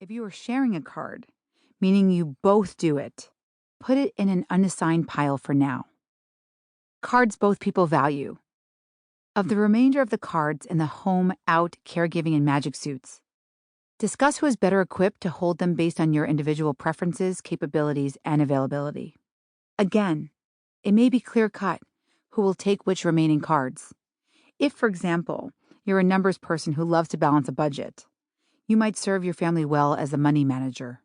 If you are sharing a card, meaning you both do it, put it in an unassigned pile for now. Cards both people value. Of the remainder of the cards in the home, out, caregiving, and magic suits, discuss who is better equipped to hold them based on your individual preferences, capabilities, and availability. Again, it may be clear-cut who will take which remaining cards. If, for example, you're a numbers person who loves to balance a budget, you might serve your family well as the money manager.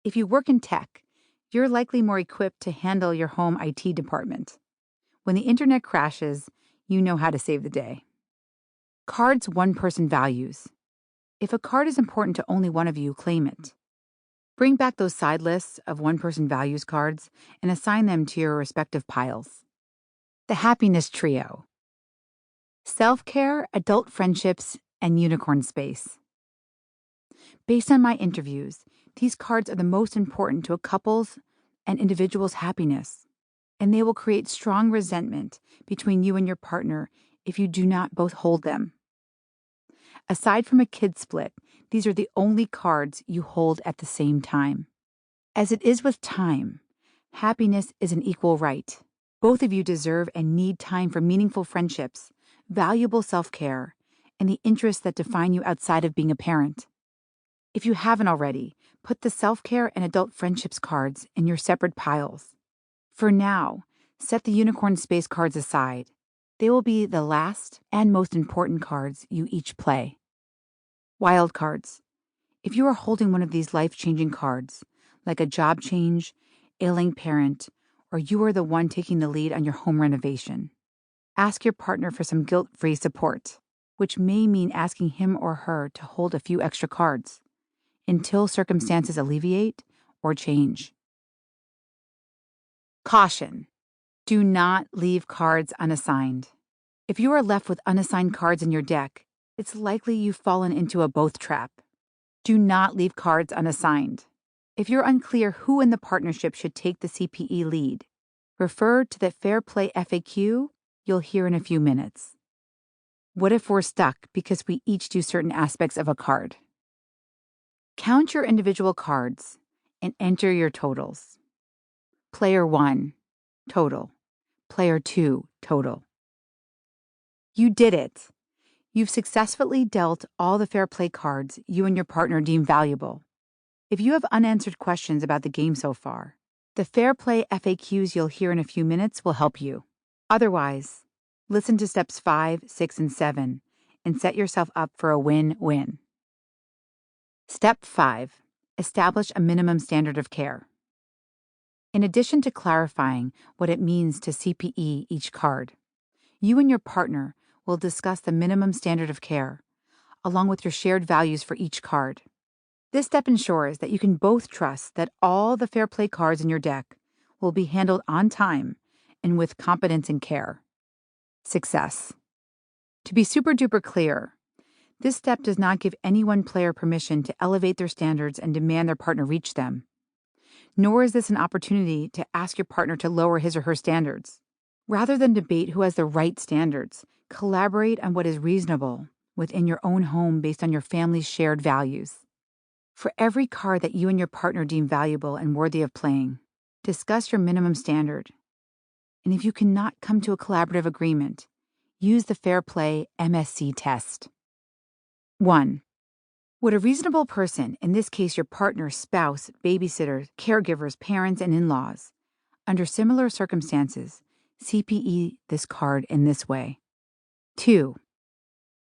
If you work in tech, you're likely more equipped to handle your home IT department. When the internet crashes, you know how to save the day. Cards one person values. If a card is important to only one of you, claim it. Bring back those side lists of one person values cards and assign them to your respective piles. The happiness trio. Self-care, adult friendships, and unicorn space. Based on my interviews, these cards are the most important to a couple's and individual's happiness, and they will create strong resentment between you and your partner if you do not both hold them. Aside from a kid split, these are the only cards you hold at the same time. As it is with time, happiness is an equal right. Both of you deserve and need time for meaningful friendships, valuable self-care, and the interests that define you outside of being a parent. If you haven't already, put the self-care and adult friendships cards in your separate piles. For now, set the unicorn space cards aside. They will be the last and most important cards you each play. Wild cards. If you are holding one of these life-changing cards, like a job change, ailing parent, or you are the one taking the lead on your home renovation, ask your partner for some guilt-free support, which may mean asking him or her to hold a few extra cards until circumstances alleviate or change. Caution. Do not leave cards unassigned. If you are left with unassigned cards in your deck, it's likely you've fallen into a both trap. Do not leave cards unassigned. If you're unclear who in the partnership should take the CPE lead, refer to the Fair Play FAQ you'll hear in a few minutes. What if we're stuck because we each do certain aspects of a card? Count your individual cards and enter your totals. Player 1, total. Player 2, total. You did it. You've successfully dealt all the fair play cards you and your partner deem valuable. If you have unanswered questions about the game so far, the Fair Play FAQs you'll hear in a few minutes will help you. Otherwise, listen to steps 5, 6, and 7 and set yourself up for a win-win. Step 5. Establish a minimum standard of care. In addition to clarifying what it means to CPE each card, you and your partner will discuss the minimum standard of care, along with your shared values for each card. This step ensures that you can both trust that all the fair play cards in your deck will be handled on time and with competence and care. Success. To be super duper clear, this step does not give any one player permission to elevate their standards and demand their partner reach them. Nor is this an opportunity to ask your partner to lower his or her standards. Rather than debate who has the right standards, collaborate on what is reasonable within your own home based on your family's shared values. For every card that you and your partner deem valuable and worthy of playing, discuss your minimum standard. And if you cannot come to a collaborative agreement, use the Fair Play MSC test. 1. Would a reasonable person, in this case your partner, spouse, babysitter, caregivers, parents, and in-laws, under similar circumstances, CPE this card in this way? 2.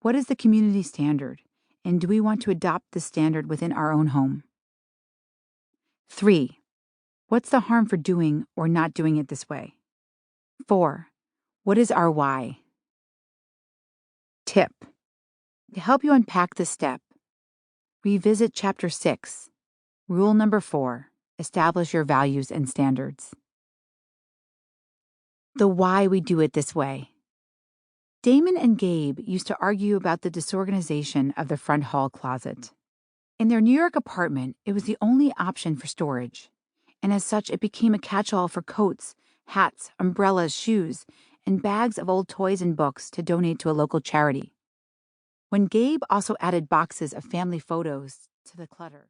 What is the community standard, and do we want to adopt the standard within our own home? 3. What's the harm for doing or not doing it this way? 4. What is our why? Tip. To help you unpack this step, revisit Chapter 6, Rule number 4, Establish your values and standards. The why we do it this way. Damon and Gabe used to argue about the disorganization of the front hall closet. In their New York apartment, it was the only option for storage, and as such, it became a catch-all for coats, hats, umbrellas, shoes, and bags of old toys and books to donate to a local charity. When Gabe also added boxes of family photos to the clutter,